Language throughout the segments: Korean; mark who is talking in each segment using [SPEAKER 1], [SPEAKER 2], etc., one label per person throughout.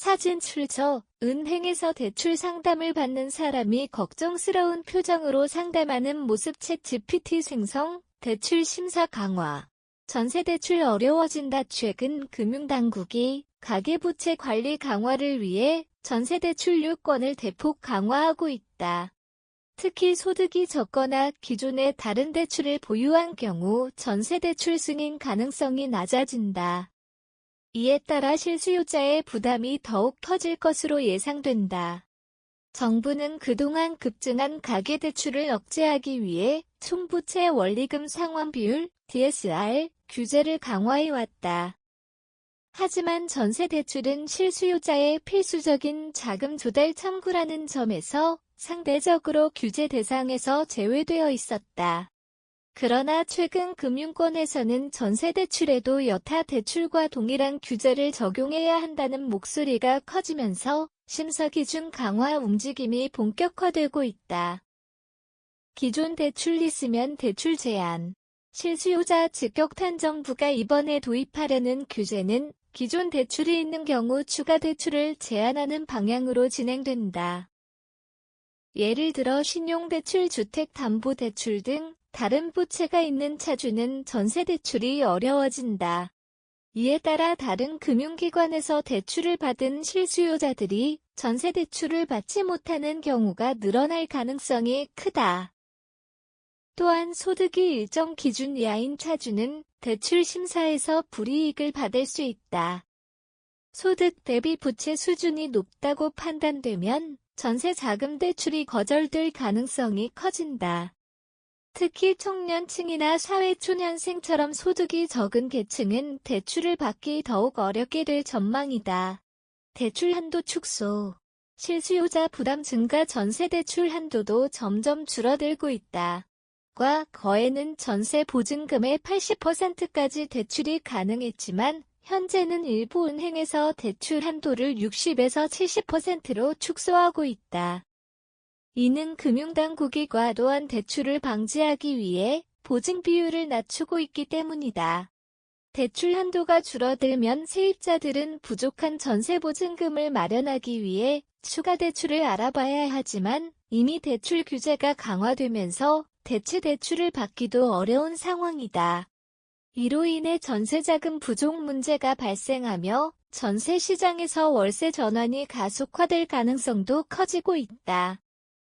[SPEAKER 1] 사진 출처, 은행에서 대출 상담을 받는 사람이 걱정스러운 표정으로 상담하는 모습. 챗GPT 생성, 대출 심사 강화. 전세대출 어려워진다. 최근 금융당국이 가계부채 관리 강화를 위해 전세대출 요건을 대폭 강화하고 있다. 특히 소득이 적거나 기존의 다른 대출을 보유한 경우 전세대출 승인 가능성이 낮아진다. 이에 따라 실수요자의 부담이 더욱 커질 것으로 예상된다. 정부는 그동안 급증한 가계대출을 억제하기 위해 총부채 원리금 상환 비율 (DSR) 규제를 강화해왔다. 하지만 전세대출은 실수요자의 필수적인 자금 조달 창구라는 점에서 상대적으로 규제 대상에서 제외되어 있었다. 그러나 최근 금융권에서는 전세대출에도 여타 대출과 동일한 규제를 적용해야 한다는 목소리가 커지면서 심사 기준 강화 움직임이 본격화되고 있다. 기존 대출 있으면 대출 제한. 실수요자 직격탄. 정부가 이번에 도입하려는 규제는 기존 대출이 있는 경우 추가 대출을 제한하는 방향으로 진행된다. 예를 들어 신용대출, 주택담보대출 등 다른 부채가 있는 차주는 전세대출이 어려워진다. 이에 따라 다른 금융기관에서 대출을 받은 실수요자들이 전세대출을 받지 못하는 경우가 늘어날 가능성이 크다. 또한 소득이 일정 기준 이하인 차주는 대출 심사에서 불이익을 받을 수 있다. 소득 대비 부채 수준이 높다고 판단되면 전세자금 대출이 거절될 가능성이 커진다. 특히 청년층이나 사회초년생처럼 소득이 적은 계층은 대출을 받기 더욱 어렵게 될 전망이다. 대출 한도 축소. 실수요자 부담 증가. 전세대출 한도도 점점 줄어들고 있다. 과 거에는 전세 보증금의 80%까지 대출이 가능했지만 현재는 일부 은행에서 대출 한도를 60에서 70%로 축소하고 있다. 이는 금융당국이 과도한 대출을 방지하기 위해 보증 비율을 낮추고 있기 때문이다. 대출 한도가 줄어들면 세입자들은 부족한 전세 보증금을 마련하기 위해 추가 대출을 알아봐야 하지만 이미 대출 규제가 강화되면서 대체 대출을 받기도 어려운 상황이다. 이로 인해 전세자금 부족 문제가 발생하며 전세 시장에서 월세 전환이 가속화될 가능성도 커지고 있다.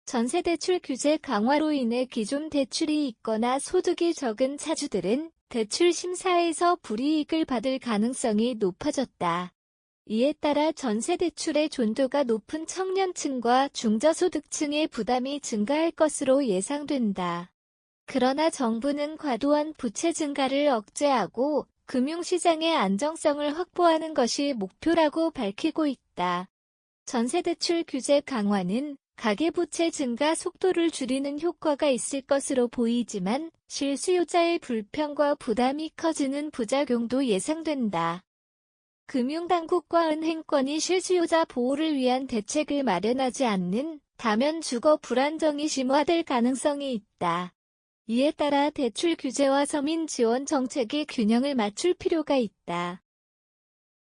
[SPEAKER 1] 전세대출 규제 강화로 인해 기존 대출이 있거나 소득이 적은 차주들은 대출 심사에서 불이익을 받을 가능성이 높아졌다. 이에 따라 전세대출의 존도가 높은 청년층과 중저소득층의 부담이 증가할 것으로 예상된다. 그러나 정부는 과도한 부채 증가를 억제하고 금융시장의 안정성을 확보하는 것이 목표라고 밝히고 있다. 전세대출 규제 강화는 가계부채 증가 속도를 줄이는 효과가 있을 것으로 보이지만 실수요자의 불편과 부담이 커지는 부작용도 예상된다. 금융당국과 은행권이 실수요자 보호를 위한 대책을 마련하지 않는다면 주거 불안정이 심화될 가능성이 있다. 이에 따라 대출 규제와 서민 지원 정책이 균형을 맞출 필요가 있다.